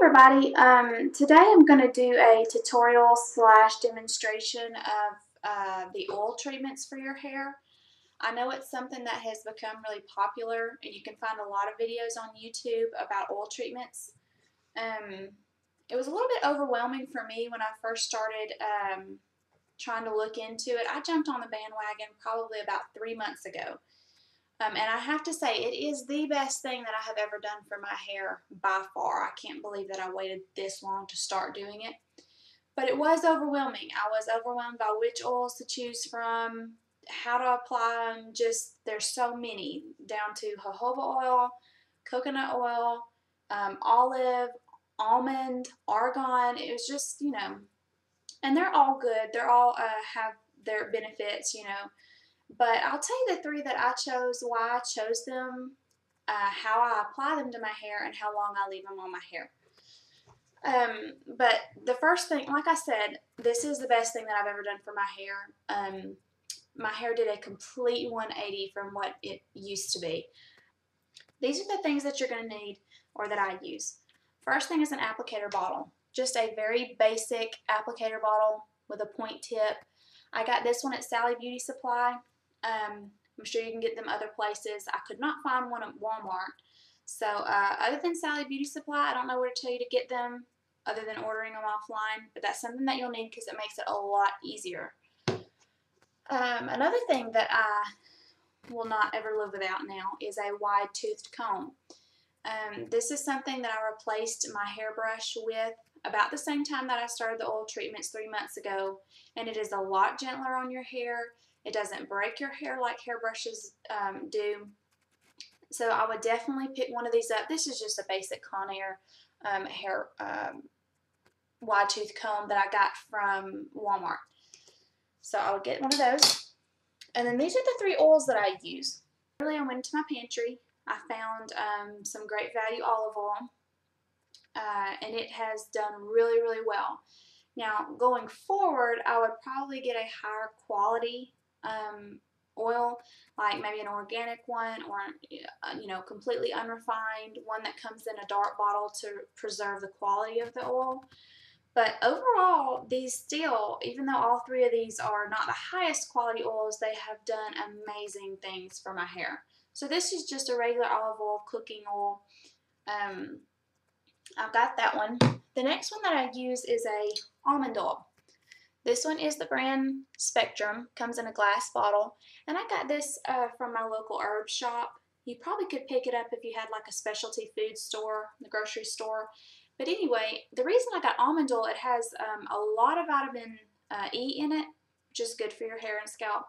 Everybody, today I'm going to do a tutorial slash demonstration of the oil treatments for your hair. I know it's something that has become really popular, and you can find a lot of videos on YouTube about oil treatments. It was a little bit overwhelming for me when I first started trying to look into it. I jumped on the bandwagon probably about 3 months ago. And I have to say, it is the best thing that I have ever done for my hair by far. I can't believe that I waited this long to start doing it. But it was overwhelming. I was overwhelmed by which oils to choose from, how to apply them. Just, there's so many, down to jojoba oil, coconut oil, olive, almond, argan. It was just, and they're all good. They're all have their benefits, But I'll tell you the three that I chose, why I chose them, how I apply them to my hair, and how long I leave them on my hair. But the first thing, like I said, this is the best thing that I've ever done for my hair. My hair did a complete 180 from what it used to be. These are the things that you're going to need, or that I use. First thing is an applicator bottle. Just a very basic applicator bottle with a point tip. I got this one at Sally Beauty Supply. I'm sure you can get them other places. I could not find one at Walmart. So other than Sally Beauty Supply, I don't know where to tell you to get them other than ordering them offline. But that's something that you'll need because it makes it a lot easier. Another thing that I will not ever live without now is a wide-toothed comb. This is something that I replaced my hairbrush with about the same time that I started the oil treatments 3 months ago. And it is a lot gentler on your hair. It doesn't break your hair like hairbrushes do. So I would definitely pick one of these up. This is just a basic Conair hair wide tooth comb that I got from Walmart. So I would get one of those. And then these are the 3 oils that I use. Earlier I went into my pantry. I found some Great Value olive oil. And it has done really, really well. Now, going forward, I would probably get a higher quality oil, like maybe an organic one, or completely unrefined one that comes in a dark bottle to preserve the quality of the oil. But overall, these still, even though all 3 of these are not the highest quality oils, they have done amazing things for my hair. So this is just a regular olive oil, cooking oil. I've got that one. The next one that I use is a almond oil. This one is the brand Spectrum, comes in a glass bottle, and I got this from my local herb shop. You probably could pick it up if you had like a specialty food store, the grocery store. But anyway, the reason I got almond oil, it has a lot of vitamin E in it, which is good for your hair and scalp.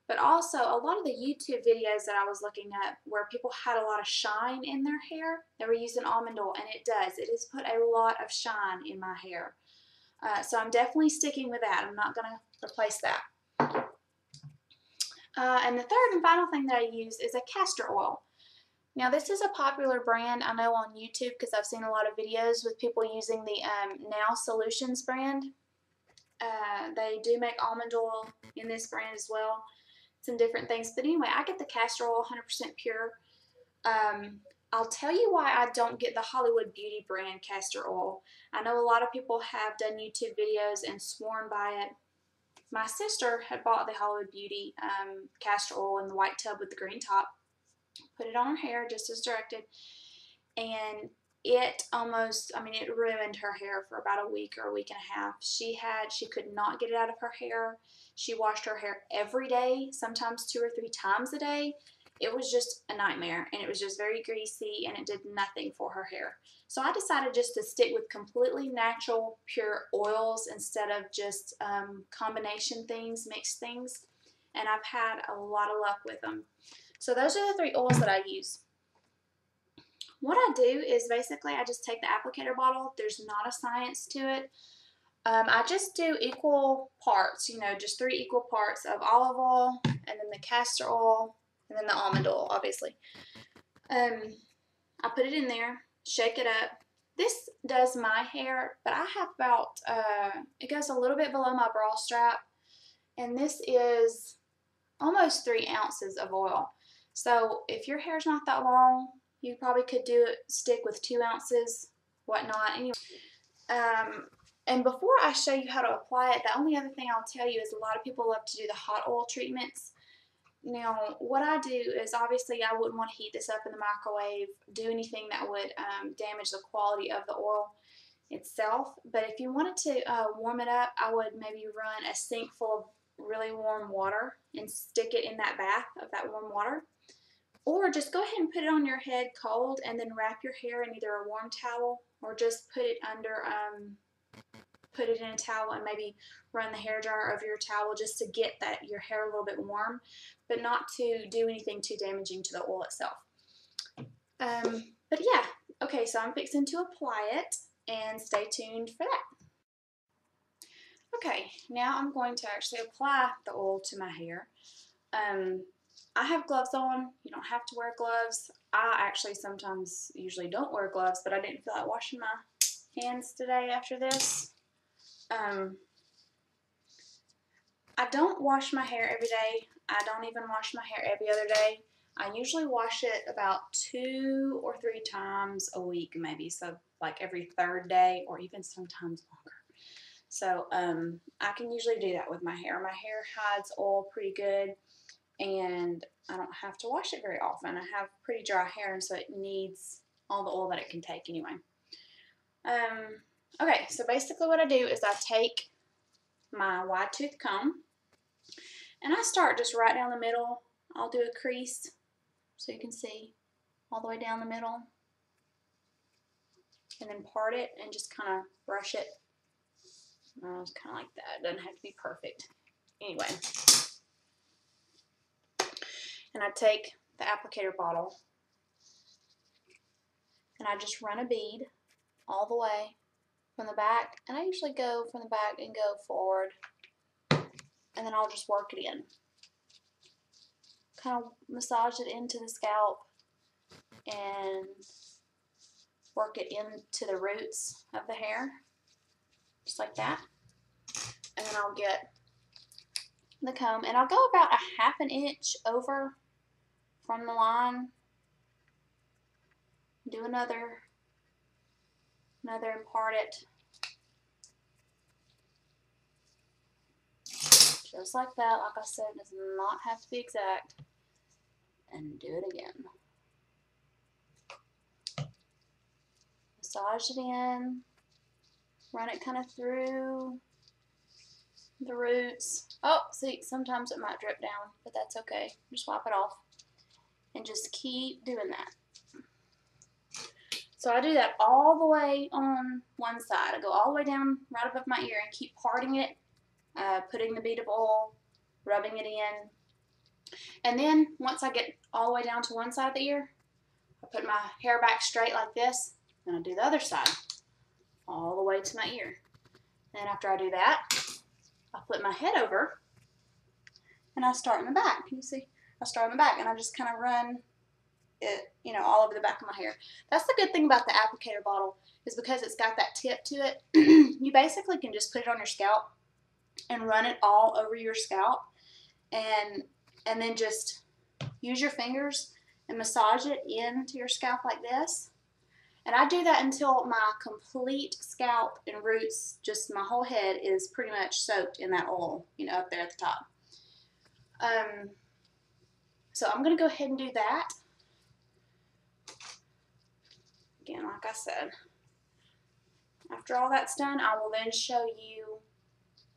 But also, a lot of the YouTube videos that I was looking at where people had a lot of shine in their hair, they were using almond oil, and it does. It has put a lot of shine in my hair. So I'm definitely sticking with that. I'm not going to replace that. And the third and final thing that I use is a castor oil. Now, this is a popular brand I know on YouTube because I've seen a lot of videos with people using the Now Solutions brand. They do make almond oil in this brand as well. Some different things. But anyway, I get the castor oil 100% pure. I'll tell you why I don't get the Hollywood Beauty brand castor oil. I know a lot of people have done YouTube videos and sworn by it. My sister had bought the Hollywood Beauty castor oil in the white tub with the green top. Put it on her hair just as directed. And it it ruined her hair for about a week or a week and a half. She could not get it out of her hair. She washed her hair every day, sometimes 2 or 3 times a day. It was just a nightmare, and it was just very greasy, and it did nothing for her hair. So I decided just to stick with completely natural, pure oils instead of just combination things, mixed things, and I've had a lot of luck with them. So those are the 3 oils that I use. What I do is basically I just take the applicator bottle. There's not a science to it. I just do equal parts, just 3 equal parts of olive oil, and then the castor oil, and then the almond oil, obviously. I put it in there, shake it up. This does my hair, but I have about, it goes a little bit below my bra strap, and this is almost 3 ounces of oil. So if your hair's not that long, you probably could stick with 2 ounces whatnot. Anyway, and before I show you how to apply it, the only other thing I'll tell you is a lot of people love to do the hot oil treatments. Now, what I do is, obviously I wouldn't want to heat this up in the microwave, do anything that would damage the quality of the oil itself. But if you wanted to warm it up, I would maybe run a sink full of really warm water and stick it in that bath of that warm water. Or just go ahead and put it on your head cold and then wrap your hair in either a warm towel or just put it under, put it in a towel and maybe run the hairdryer over your towel just to get your hair a little bit warm, but not to do anything too damaging to the oil itself. But yeah, okay, so I'm fixing to apply it, and stay tuned for that. Okay, now I'm going to actually apply the oil to my hair. I have gloves on. You don't have to wear gloves. I actually sometimes usually don't wear gloves, but I didn't feel like washing my hands today after this. I don't wash my hair every day. I don't even wash my hair every other day. I usually wash it about 2 or 3 times a week, maybe. So like every 3rd day, or even sometimes longer. So I can usually do that with my hair. My hair hides oil pretty good, and I don't have to wash it very often. I have pretty dry hair, and so it needs all the oil that it can take anyway. Okay, so basically what I do is I take my wide tooth comb, and I start just right down the middle. I'll do a crease so you can see all the way down the middle, and then part it and just kind of brush it. It's kind of like that. It doesn't have to be perfect. Anyway, and I take the applicator bottle and I just run a bead all the way from the back, and I usually go from the back and go forward, and then I'll just work it in. Kind of massage it into the scalp and work it into the roots of the hair, just like that. And then I'll get the comb, and I'll go about a ½ inch over from the line. Do another and part it. Just like that. Like I said, it does not have to be exact. And do it again. Massage it in. Run it kind of through the roots. Oh, see, sometimes it might drip down, but that's okay. Just wipe it off. And just keep doing that. So I do that all the way on one side. I go all the way down right above my ear and keep parting it, putting the bead of oil, rubbing it in. And then once I get all the way down to one side of the ear, I put my hair back straight like this, and I do the other side all the way to my ear. Then after I do that, I flip my head over and I start in the back. Can you see? I start in the back and I just kind of run it, you know, all over the back of my hair. That's the good thing about the applicator bottle, is because it's got that tip to it. You basically can just put it on your scalp and run it all over your scalp, and then just use your fingers and massage it into your scalp like this. And I do that until my complete scalp and roots, just my whole head, is pretty much soaked in that oil, you know, up there at the top. So I'm going to go ahead and do that. Again, like I said, after all that's done, I will then show you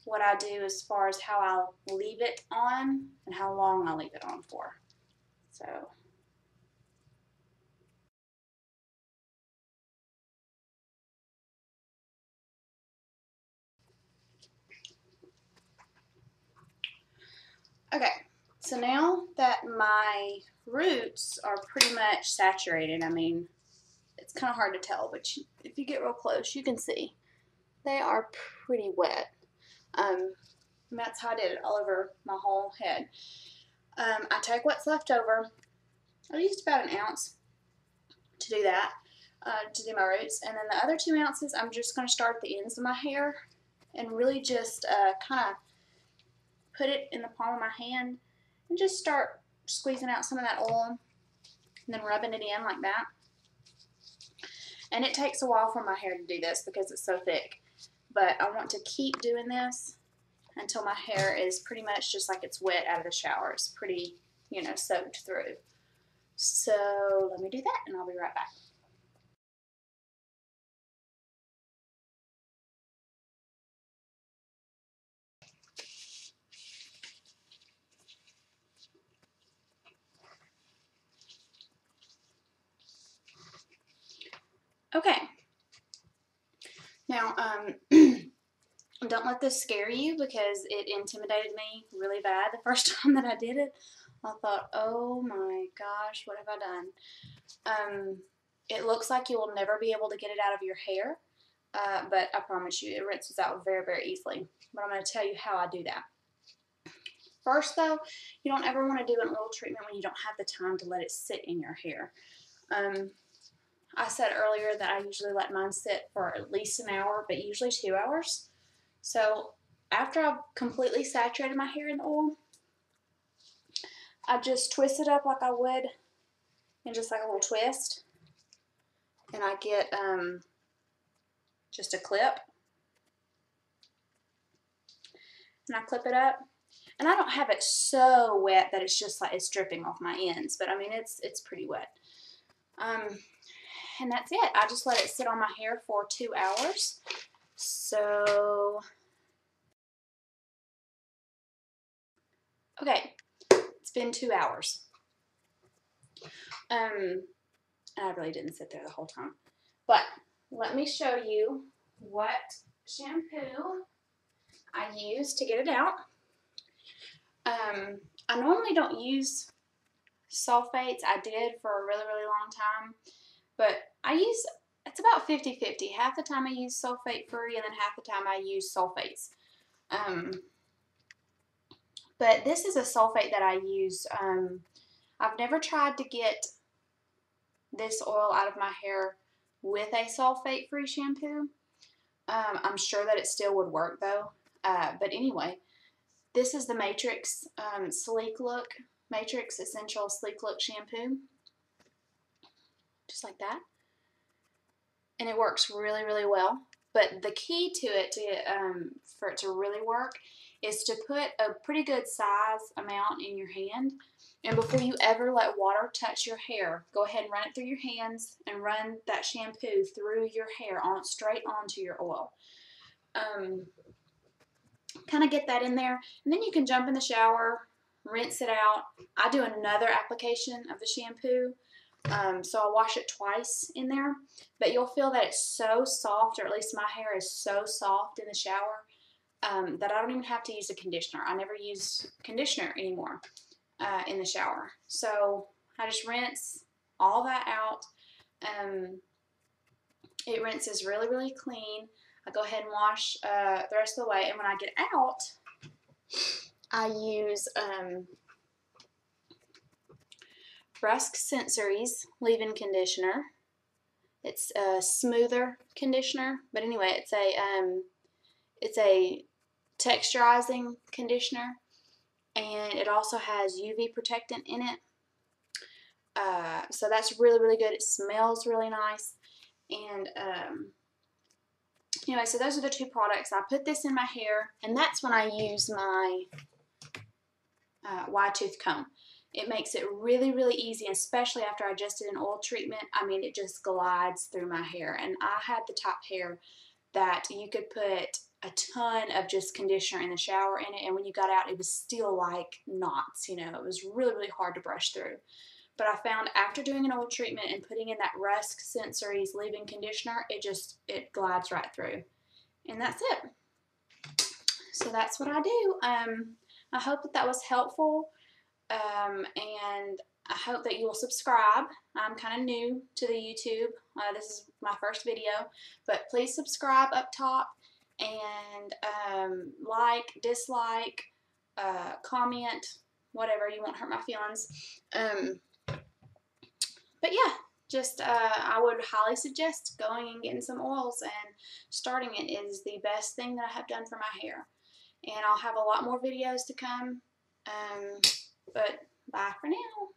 what I do as far as how I'll leave it on and how long I'll leave it on for. So. Okay, so now that my roots are pretty much saturated, I mean, it's kind of hard to tell, but if you get real close, you can see they are pretty wet. And that's how I did it all over my whole head. I take what's left over. I used about 1 ounce to do that, to do my roots. And then the other 2 ounces, I'm just going to start at the ends of my hair and really just kind of put it in the palm of my hand and just start squeezing out some of that oil and then rubbing it in like that. And it takes a while for my hair to do this because it's so thick. But I want to keep doing this until my hair is pretty much just like it's wet out of the shower. It's pretty, you know, soaked through. So let me do that and I'll be right back. Okay. Now, don't let this scare you because it intimidated me really bad the first time that I did it. I thought, oh my gosh, what have I done? It looks like you will never be able to get it out of your hair, but I promise you it rinses out very, very easily. But I'm going to tell you how I do that. First, though, you don't ever want to do an oil treatment when you don't have the time to let it sit in your hair. I said earlier that I usually let mine sit for at least an hour, but usually 2 hours. So after I've completely saturated my hair in the oil, I just twist it up like I would in just like a little twist. And I get just a clip. And I clip it up. And I don't have it so wet that it's just like it's dripping off my ends. But I mean, it's pretty wet. And that's it. I just let it sit on my hair for 2 hours. So, okay, it's been 2 hours. And I really didn't sit there the whole time. But let me show you what shampoo I use to get it out. I normally don't use sulfates. I did for a really, really long time. But I use, it's about 50-50. Half the time I use sulfate free and then half the time I use sulfates. But this is a sulfate that I use. I've never tried to get this oil out of my hair with a sulfate free shampoo. I'm sure that it still would work though. But anyway, this is the Matrix Sleek Look, Matrix Essential Sleek Look Shampoo. Just like that. And it works really, really well. But the key to it, for it to really work, is to put a pretty good size amount in your hand. And before you ever let water touch your hair, go ahead and run it through your hands and run that shampoo through your hair, straight onto your oil. Kind of get that in there. And then you can jump in the shower, rinse it out. I do another application of the shampoo. So I'll wash it twice in there, but you'll feel that it's so soft, or at least my hair is so soft in the shower, that I don't even have to use a conditioner. I never use conditioner anymore in the shower. So I just rinse all that out. It rinses really, really clean. I go ahead and wash the rest of the way, and when I get out, I use Brusque Sensories leave-in conditioner. It's a smoother conditioner, but anyway, it's a texturizing conditioner, and it also has UV protectant in it. So that's really, really good. It smells really nice, and anyway, so those are the two products. I put this in my hair, and that's when I use my wide tooth comb. It makes it really, really easy, especially after I just did an oil treatment. I mean, it just glides through my hair. And I had the top hair that you could put a ton of just conditioner in the shower in it, and when you got out, it was still like knots, you know. It was really, really hard to brush through. But I found after doing an oil treatment and putting in that Brusque Sensories leave-in conditioner, it glides right through. And that's it. So that's what I do. I hope that was helpful. And I hope that you will subscribe. I'm kind of new to the YouTube. This is my first video, but please subscribe up top and like, dislike, comment, whatever. You won't hurt my feelings. But yeah, just I would highly suggest going and getting some oils, and starting it is the best thing that I have done for my hair. And I'll have a lot more videos to come. But bye for now.